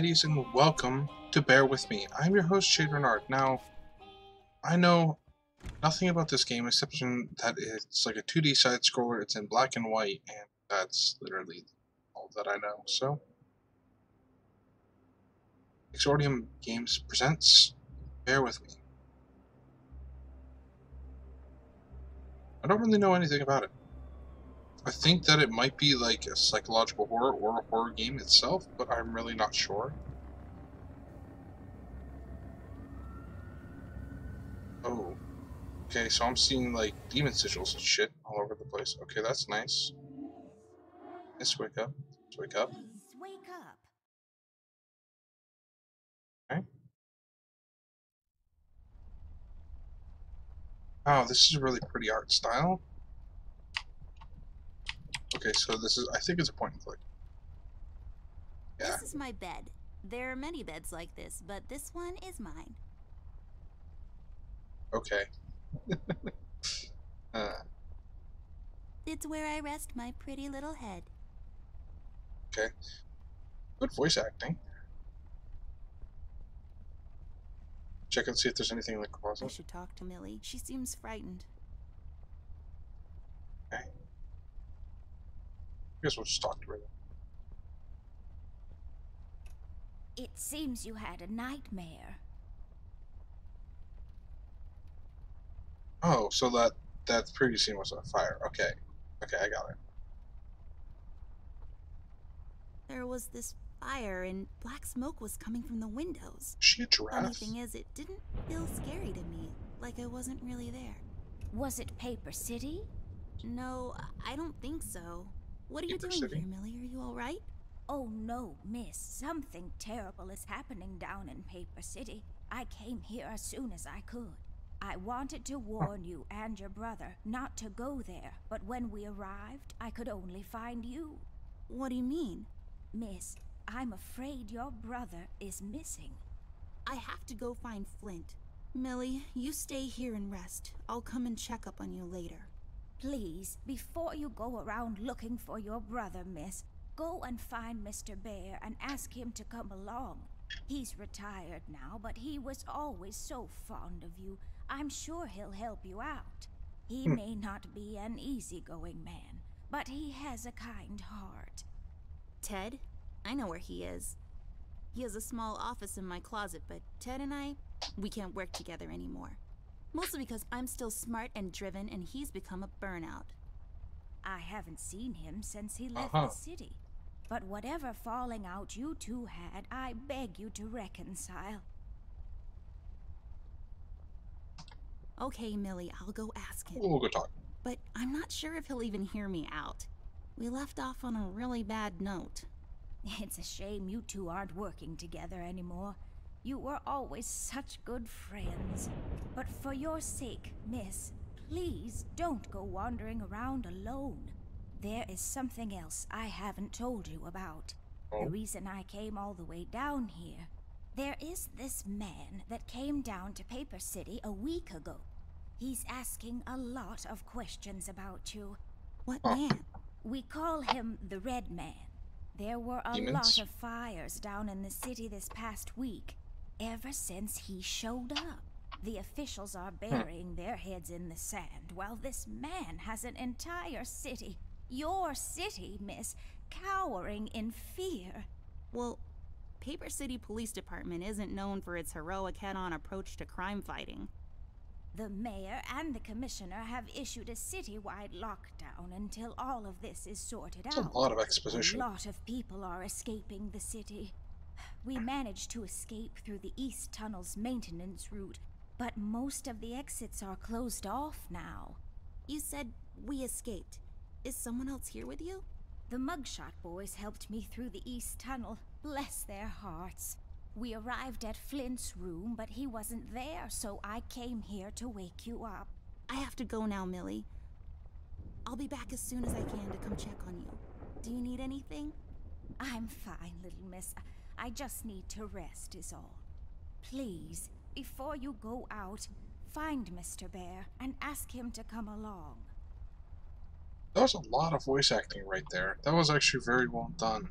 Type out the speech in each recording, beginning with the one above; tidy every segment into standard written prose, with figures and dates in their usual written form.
ladies, and welcome to Bear With Me. I'm your host, Shayde Reynard. Now, I know nothing about this game except that it's like a 2D side-scroller, it's in black and white, and that's literally all that I know. So, Exordium Games presents Bear With Me. I don't really know anything about it. I think that it might be like a psychological horror or a horror game itself, but I'm really not sure. Oh. Okay, so I'm seeing like demon sigils and shit all over the place. Okay, that's nice. Let's wake up. Let's wake up. Please wake up. Okay. Wow, this is a really pretty art style. Okay, so this is, I think it's a point and click. Yeah. This is my bed. There are many beds like this, but this one is mine. Okay. It's where I rest my pretty little head. Okay. Good voice acting. Check and see if there's anything in the I closet. should talk to Millie. She seems frightened. Okay. I guess we'll just talk to her then. It seems you had a nightmare. Oh, so that previous scene was on fire. Okay. Okay, I got it. There was this fire and black smoke was coming from the windows. Is she a Funny giraffe? thing is, it didn't feel scary to me, like I wasn't really there. Was it Paper City? No, I don't think so. What are you Paper doing City? here, Millie? Are you alright? Oh no, miss. Something terrible is happening down in Paper City. I came here as soon as I could. I wanted to warn you and your brother not to go there, but when we arrived, I could only find you. What do you mean? Miss, I'm afraid your brother is missing. I have to go find Flint. Millie, you stay here and rest. I'll come and check up on you later. Please, before you go around looking for your brother, miss, go and find Mr. Bear and ask him to come along. He's retired now, but he was always so fond of you. I'm sure he'll help you out. He may not be an easygoing man, but he has a kind heart. Ted? I know where he is. He has a small office in my closet, but Ted and we can't work together anymore. Mostly because I'm still smart and driven and he's become a burnout. I haven't seen him since he left the city. But whatever falling out you two had, I beg you to reconcile. Okay, Millie, I'll go ask him. We'll go talk. But I'm not sure if he'll even hear me out. We left off on a really bad note. It's a shame you two aren't working together anymore. You were always such good friends. But for your sake, miss, please don't go wandering around alone. There is something else I haven't told you about. Oh. The reason I came all the way down here. There is this man that came down to Paper City a week ago. He's asking a lot of questions about you. What man? We call him the Red Man. There were a Demons? lot of fires down in the city this past week, ever since he showed up. The officials are burying their heads in the sand, while this man has an entire city, your city, miss, cowering in fear. Well, Paper City Police Department isn't known for its heroic head-on approach to crime fighting. The mayor and the commissioner have issued a citywide lockdown until all of this is sorted That's out. a lot of exposition. A lot of people are escaping the city. We managed to escape through the East Tunnel's maintenance route, but most of the exits are closed off now. You said we escaped. Is someone else here with you? The Mugshot boys helped me through the East Tunnel, bless their hearts. We arrived at Flint's room, but he wasn't there, so I came here to wake you up. I have to go now, Millie. I'll be back as soon as I can to come check on you. Do you need anything? I'm fine, little miss. I just need to rest is all. Please, before you go out, find Mr. Bear and ask him to come along. That was a lot of voice acting right there. That was actually very well done.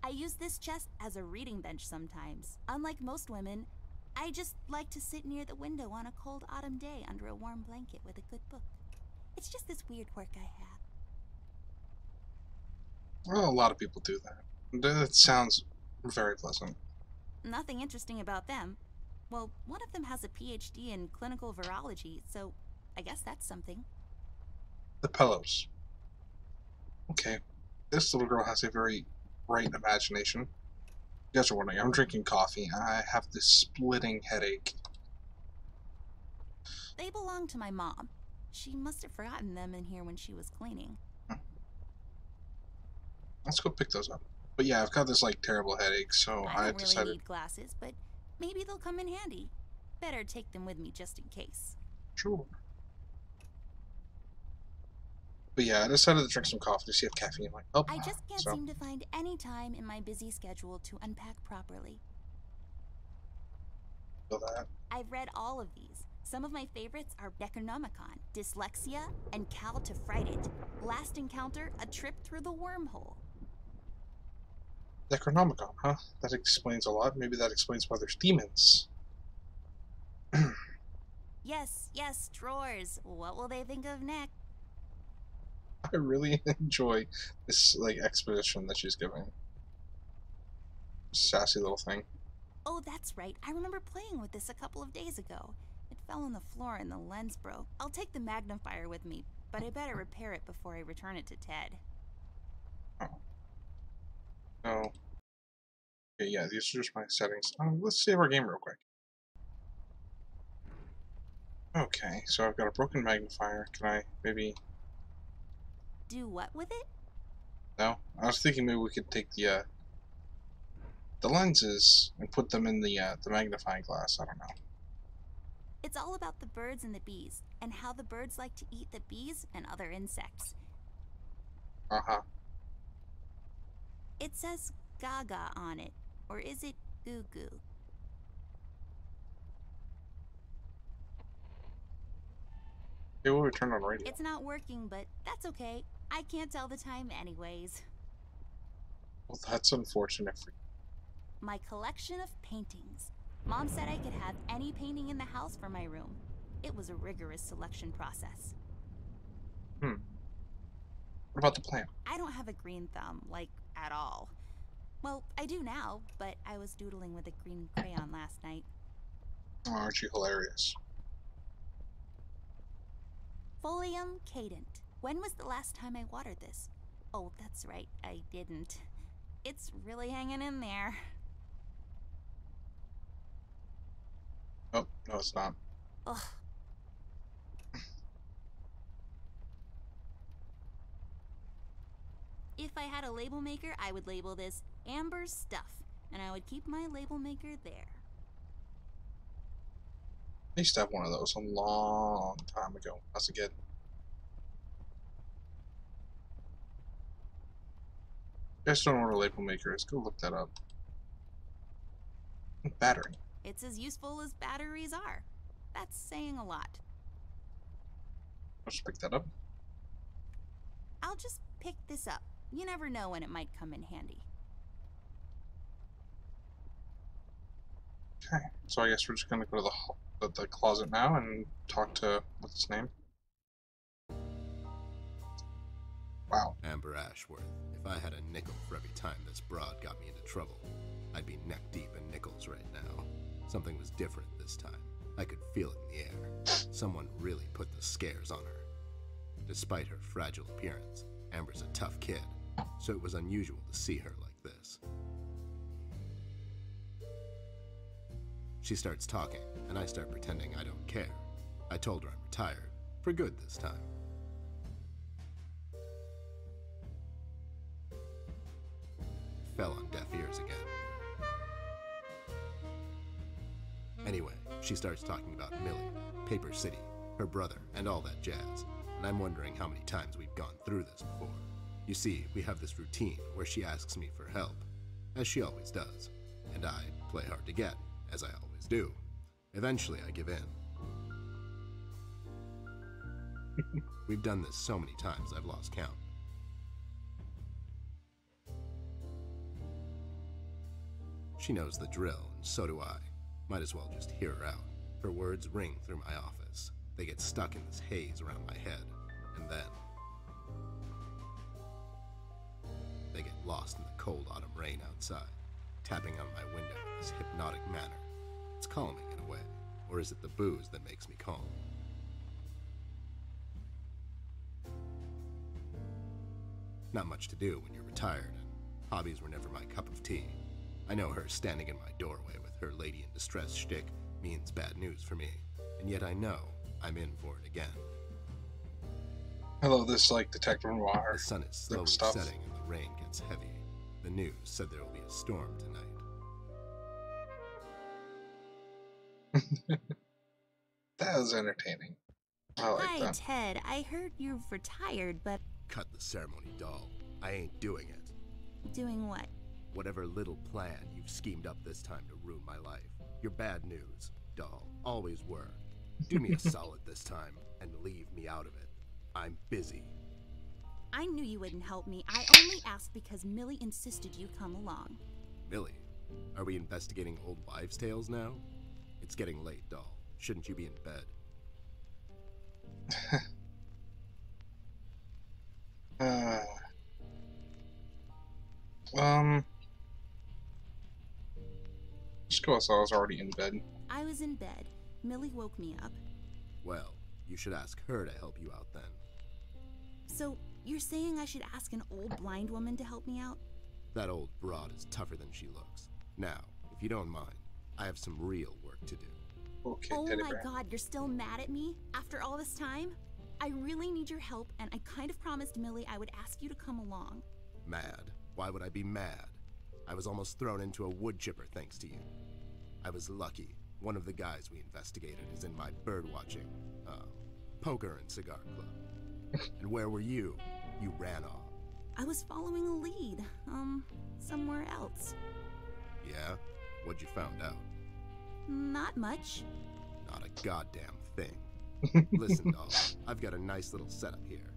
I use this chest as a reading bench sometimes. Unlike most women, I just like to sit near the window on a cold autumn day under a warm blanket with a good book. It's just this weird quirk I have. Well, a lot of people do that. That sounds very pleasant. Nothing interesting about them. Well, one of them has a PhD in clinical virology, so I guess that's something. The pillows. Okay. This little girl has a very bright imagination. You guys are wondering, I'm drinking coffee. I have this splitting headache. They belong to my mom. She must have forgotten them in here when she was cleaning. Let's go pick those up. But yeah, I've got this like terrible headache, so I don't decided. really need glasses, but maybe they'll come in handy. Better take them with me just in case. Sure. But yeah, I decided to drink some coffee to see if caffeine might help. I just can't seem to find any time in my busy schedule to unpack properly. Feel that. I've read all of these. Some of my favorites are Necronomicon, Dyslexia, and Cal to Fright It. Last Encounter, A Trip Through the Wormhole. Necronomicon, huh? That explains a lot. Maybe that explains why there's demons. Yes, drawers. What will they think of next? I really enjoy this like exposition that she's giving. Sassy little thing. Oh, that's right. I remember playing with this a couple of days ago. It fell on the floor and the lens broke. I'll take the magnifier with me, but I better repair it before I return it to Ted. Oh. No. Okay, yeah, these are just my settings. Let's save our game real quick. Okay, so I've got a broken magnifier. Can I maybe... Do what with it? No? I was thinking maybe we could take the lenses and put them in the magnifying glass. I don't know. It's all about the birds and the bees, and how the birds like to eat the bees and other insects. Uh-huh. It says Gaga on it, or is it Goo Goo? Okay, we'll return on radio. It's not working, but that's okay. I can't tell the time anyways. Well, that's unfortunate for you. My collection of paintings. Mom said I could have any painting in the house for my room. It was a rigorous selection process. What about the plant? I don't have a green thumb, like, at all. Well, I do now, but I was doodling with a green crayon last night. Oh, aren't you hilarious? Folium cadent. When was the last time I watered this? Oh, that's right, I didn't. It's really hanging in there. Oh, no, it's not. Ugh. If I had a label maker, I would label this Amber's Stuff, and I would keep my label maker there. I used to have one of those a long time ago. As a kid. You guys don't know what a label maker is. Go look that up. Battery. It's as useful as batteries are. That's saying a lot. I'll just pick that up. I'll just pick this up. You never know when it might come in handy. Okay, so I guess we're just gonna go to the closet now and talk to what's his name? Wow. Amber Ashworth. If I had a nickel for every time this broad got me into trouble, I'd be neck deep in nickels right now. Something was different this time. I could feel it in the air. Someone really put the scares on her. Despite her fragile appearance, Amber's a tough kid, so it was unusual to see her like this. She starts talking, and I start pretending I don't care. I told her I'm retired, for good this time. Fell on deaf ears again. Anyway, she starts talking about Millie, Paper City, her brother, and all that jazz, and I'm wondering how many times we've gone through this before. You see, we have this routine where she asks me for help, as she always does, and I play hard to get, as I always do. Eventually, I give in. We've done this so many times I've lost count. She knows the drill, and so do I. Might as well just hear her out. Her words ring through my office. They get stuck in this haze around my head, and then they get lost in the cold autumn rain outside, tapping on my window in this hypnotic manner. It's calming in a way, or is it the booze that makes me calm? Not much to do when you're retired, and hobbies were never my cup of tea. I know her standing in my doorway with her lady in distress shtick means bad news for me, and yet I know I'm in for it again. Hello, this like Detective Noir. The sun is slowly setting and the rain gets heavy. The news said there will be a storm tonight. That was entertaining. I like Hi, that. Ted. I heard you've retired, but Cut the ceremony, doll. I ain't doing it. doing what? Whatever little plan you've schemed up this time to ruin my life. You're bad news, doll. Always were. Do me a solid this time and leave me out of it. I'm busy. I knew you wouldn't help me. I only asked because Millie insisted you come along. Millie, are we investigating old wives' tales now? It's getting late, doll. Shouldn't you be in bed? Just go as I was already in bed. I was in bed. Millie woke me up. Well, you should ask her to help you out then. So, you're saying I should ask an old blind woman to help me out? That old broad is tougher than she looks. Now, if you don't mind, I have some real work to do. Okay, Oh Teddy my bear. god, you're still mad at me? After all this time? I really need your help, and I kind of promised Millie I would ask you to come along. Mad? Why would I be mad? I was almost thrown into a wood chipper thanks to you. I was lucky. One of the guys we investigated is in my birdwatching, poker and cigar club. And where were you? You ran off. I was following a lead, somewhere else. Yeah? What'd you found out? Not much. Not a goddamn thing. Listen, doll, I've got a nice little setup here.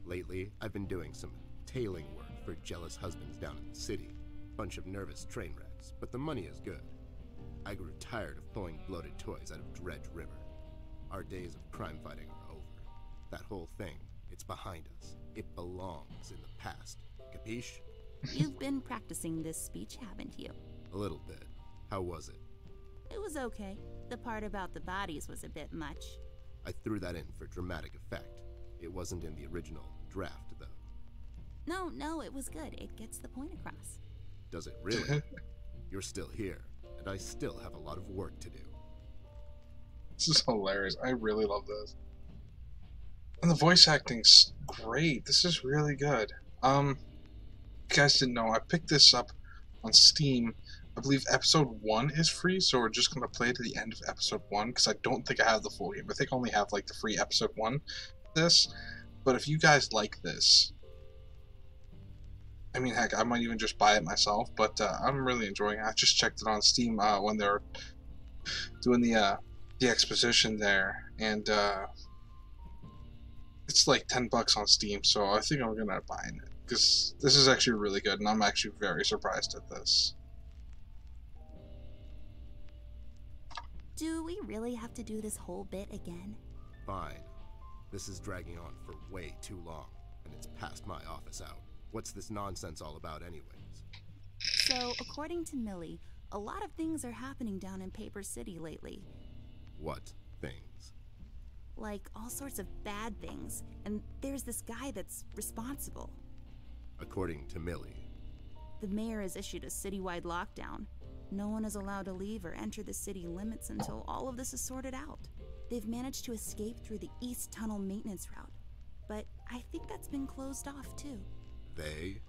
Lately, I've been doing some tailing work for jealous husbands down in the city. Bunch of nervous train wrecks, but the money is good. I grew tired of pulling bloated toys out of Dredge River. Our days of crime fighting are over. That whole thing, it's behind us. It belongs in the past. Capiche? You've been practicing this speech, haven't you? A little bit. How was it? It was okay. The part about the bodies was a bit much. I threw that in for dramatic effect. It wasn't in the original draft, though. No, it was good. It gets the point across. Does it really? You're still here, and I still have a lot of work to do. This is hilarious. I really love this. And the voice acting's great. This is really good. You guys didn't know, I picked this up on Steam. I believe episode 1 is free, so we're just gonna play to the end of episode 1, because I don't think I have the full game. I think I only have like the free episode 1 this. But if you guys like this, I mean, heck, I might even just buy it myself, but I'm really enjoying it. I just checked it on Steam when they were doing the exposition there, and it's like $10 on Steam, so I think I'm gonna end up buying it, because this is actually really good, and I'm actually very surprised at this. Do we really have to do this whole bit again? Fine. This is dragging on for way too long, and it's past my office out. What's this nonsense all about anyways? So, according to Millie, a lot of things are happening down in Paper City lately. What things? Like, all sorts of bad things. And there's this guy that's responsible. According to Millie. The mayor has issued a citywide lockdown. No one is allowed to leave or enter the city limits until all of this is sorted out. They've managed to escape through the East Tunnel maintenance route, but I think that's been closed off too. They?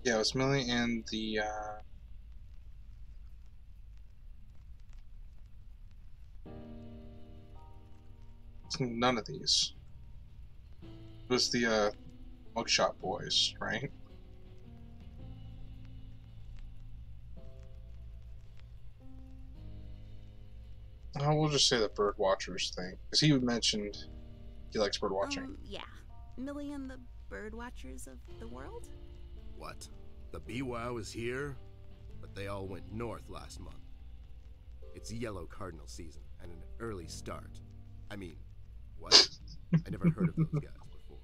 Yeah, it was Millie and the it's none of these. It was the mugshot boys, right? We'll just say the bird watchers thing, because he mentioned he likes bird watching. Yeah. Millie and the bird watchers of the world? What? The BWOW is here, but they all went north last month. It's yellow cardinal season and an early start. I mean, what? I never heard of those guys before.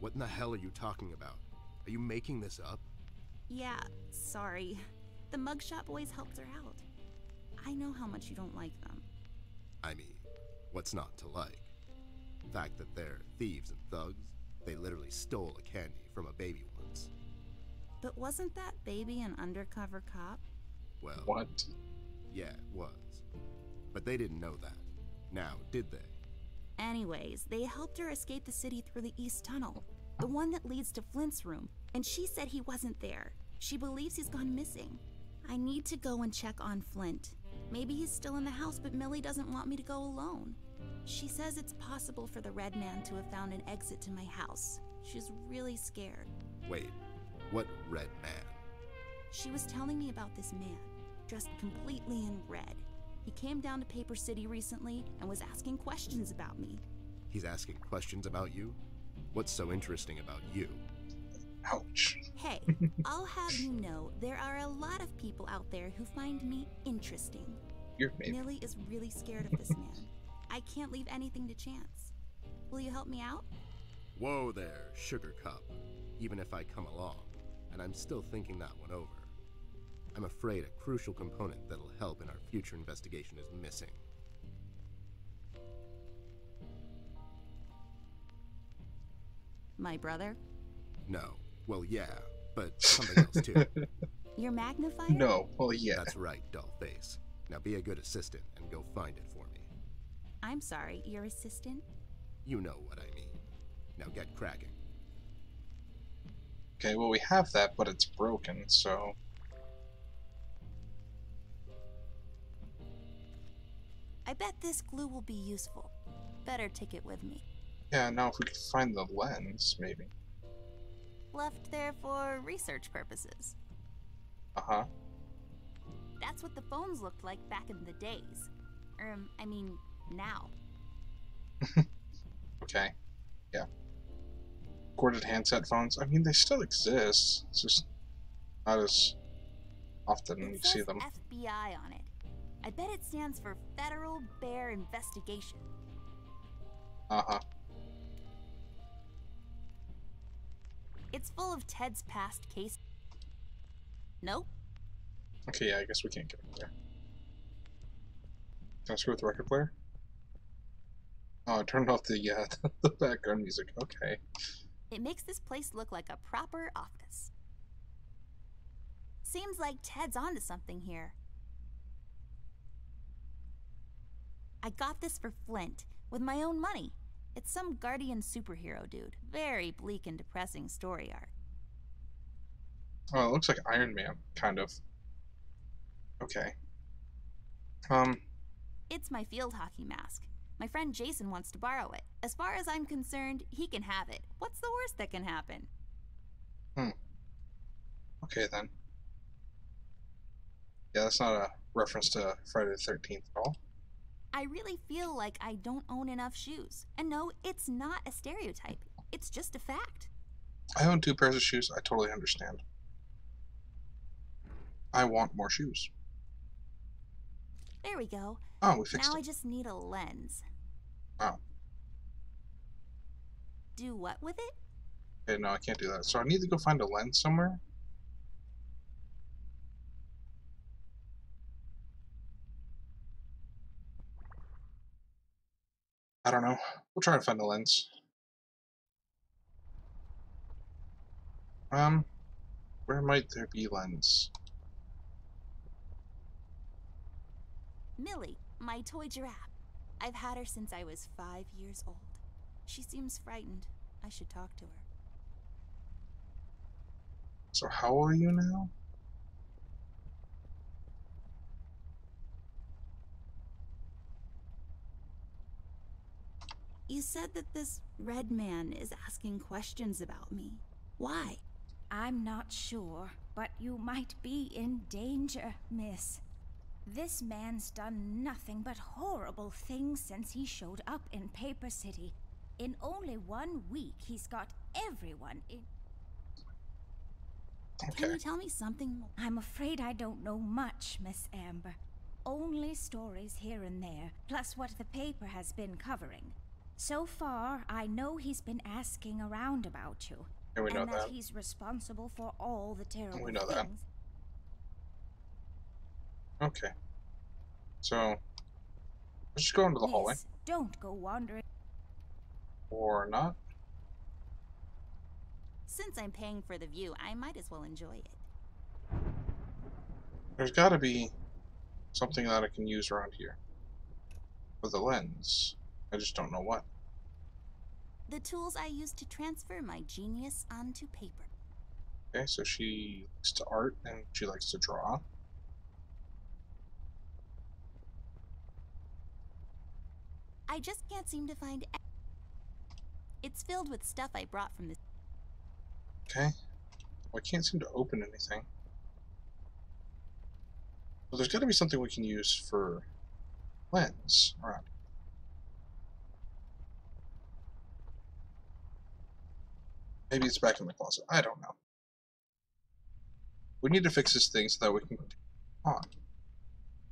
What in the hell are you talking about? Are you making this up? Yeah, sorry. The mugshot boys helped her out. I know how much you don't like them. I mean, what's not to like? The fact that they're thieves and thugs, they literally stole a candy from a baby once. But wasn't that baby an undercover cop? Well, What? yeah, it was. But they didn't know that. Now, did they? Anyways, they helped her escape the city through the East Tunnel, the one that leads to Flint's room, and she said he wasn't there. She believes he's gone missing. I need to go and check on Flint. Maybe he's still in the house, but Millie doesn't want me to go alone. She says it's possible for the Red Man to have found an exit to my house. She's really scared. Wait, what Red Man? She was telling me about this man, dressed completely in red. He came down to Paper City recently and was asking questions about me. He's asking questions about you? What's so interesting about you? Ouch. Hey, I'll have you know there are a lot of people out there who find me interesting. You're maybe. Millie is really scared of this man. I can't leave anything to chance. Will you help me out? Whoa there, Sugar Cup. Even if I come along, and I'm still thinking that one over. I'm afraid a crucial component that'll help in our future investigation is missing. My brother? No. Well, yeah, but something else too. Your magnifier? No. Well, yeah. That's right, dollface. Now be a good assistant and go find it for me. I'm sorry, your assistant? You know what I mean. Now get cracking. Okay, well, we have that, but it's broken, so... I bet this glue will be useful. Better take it with me. Yeah, now if we could find the lens, maybe. Left there for research purposes. Uh-huh. That's what the phones looked like back in the days. I mean, now. Okay. Yeah. Corded handset phones. I mean, they still exist. It's just not as often you It see says them. FBI on it. I bet it stands for Federal Bear Investigation. Uh-huh. It's full of Ted's past case. Nope. Okay, yeah, I guess we can't get up there. Can I screw with the record player? Oh, I turned off the the background music. Okay. It makes this place look like a proper office. Seems like Ted's onto something here. I got this for Flint, with my own money. It's some guardian superhero dude. Very bleak and depressing story arc. Oh, it looks like Iron Man, kind of. Okay. It's my field hockey mask. My friend Jason wants to borrow it. As far as I'm concerned, he can have it. What's the worst that can happen? Okay, then. Yeah, that's not a reference to Friday the 13th at all. I really feel like I don't own enough shoes. And no, it's not a stereotype. It's just a fact. I own 2 pairs of shoes. I totally understand. I want more shoes. There we go. Oh, we fixed Now I it. just need a lens. Oh. Do what with it? Okay, no, I can't do that. So I need to go find a lens somewhere? I don't know. We'll try and find a lens. Where might there be lens? Millie, my toy giraffe. I've had her since I was 5 years old. She seems frightened. I should talk to her. So how old are you now? You said that this red man is asking questions about me. Why? I'm not sure, but you might be in danger, miss. This man's done nothing but horrible things since he showed up in Paper City. In only 1 week, he's got everyone in... Can Okay. you tell me something more? I'm afraid I don't know much, Miss Amber. Only stories here and there, plus what the paper has been covering. So far, I know he's been asking around about you. Yeah, we know and that that. he's responsible for all the terrible We know that. things. Okay. So, let's just go into the hallway. Miss, don't go wandering. Or not. Since I'm paying for the view, I might as well enjoy it. There's gotta be something that I can use around here. For the lens. I just don't know what. The tools I use to transfer my genius onto paper. Okay, so she likes to art and she likes to draw. I just can't seem to find. It's filled with stuff I brought from the. Okay. Well, I can't seem to open anything. Well, there's gotta be something we can use for lens around. Maybe it's back in the closet. I don't know. We need to fix this thing so that we can continue on.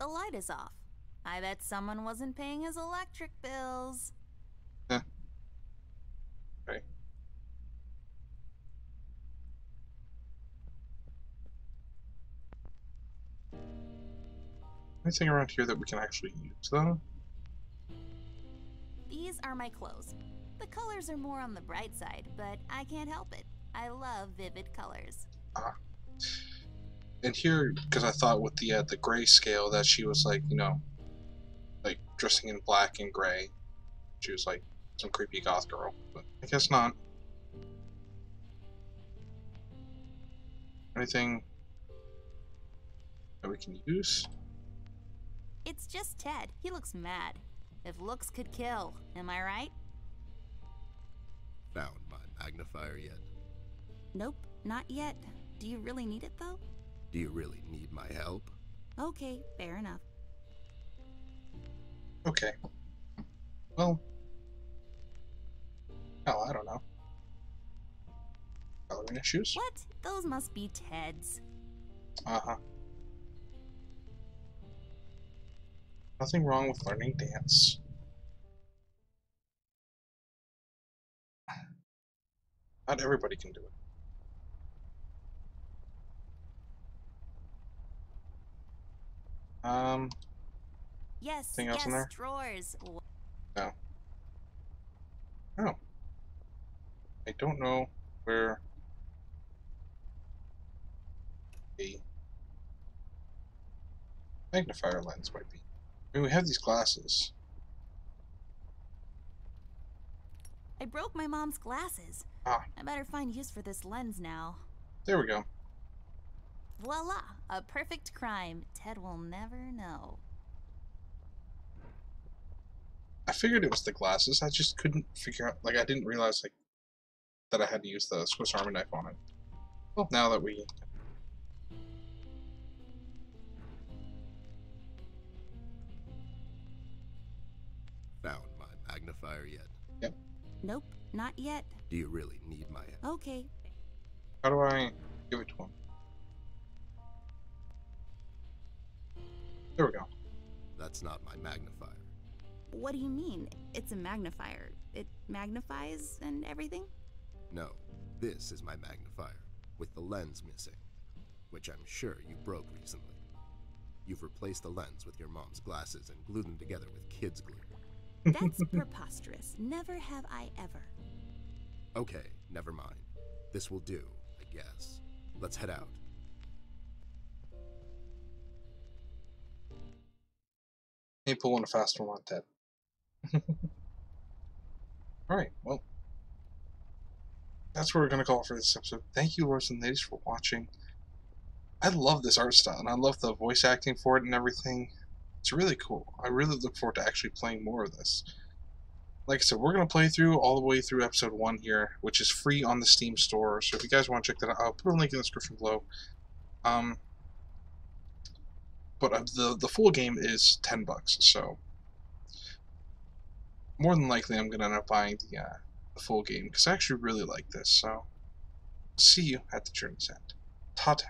The light is off. I bet someone wasn't paying his electric bills. Okay. Anything around here that we can actually use, though? These are my clothes. The colors are more on the bright side, but I can't help it. I love vivid colors. And here, because I thought with the grayscale that she was like, you know, like dressing in black and gray. She was like some creepy goth girl, but I guess not. Anything that we can use? It's just Ted. He looks mad. If looks could kill, am I right? Found my magnifier yet? Nope, not yet. Do you really need it though? Do you really need my help? Okay, fair enough. Okay. Well, hell, I don't know. Ballerina shoes? What? Those must be Ted's. Uh-huh. Nothing wrong with learning dance. Not everybody can do it. Yes, Anything else yes, in there? drawers. No. No. I don't know where a magnifier lens might be. I mean, we have these glasses. I broke my mom's glasses. Ah, I better find use for this lens now. there we go. Voila, a perfect crime. Ted will never know. I figured it was the glasses. I just couldn't figure out. Like, I didn't realize like that I had to use the Swiss Army knife on it. Well, now that we. Found my magnifier yet? Yep. Nope, not yet. Do you really need my help? Okay. How do I give it to him? There we go. That's not my magnifier. What do you mean? It's a magnifier. It magnifies and everything? No, this is my magnifier, with the lens missing, which I'm sure you broke recently. You've replaced the lens with your mom's glasses and glued them together with kids' glue. That's preposterous. Never have I ever. Okay, never mind. This will do, I guess. Let's head out. Ain't pulling a fast one on Ted. Alright, well. That's what we're going to call it for this episode. Thank you, lords and ladies, for watching. I love this art style, and I love the voice acting for it and everything. It's really cool. I really look forward to actually playing more of this. Like I said, we're going to play through all the way through episode 1 here, which is free on the Steam store. So if you guys want to check that out, I'll put a link in the description below. But the full game is $10, so more than likely I'm going to end up buying the full game, because I actually really like this. So see you at the journey's end. Ta-ta.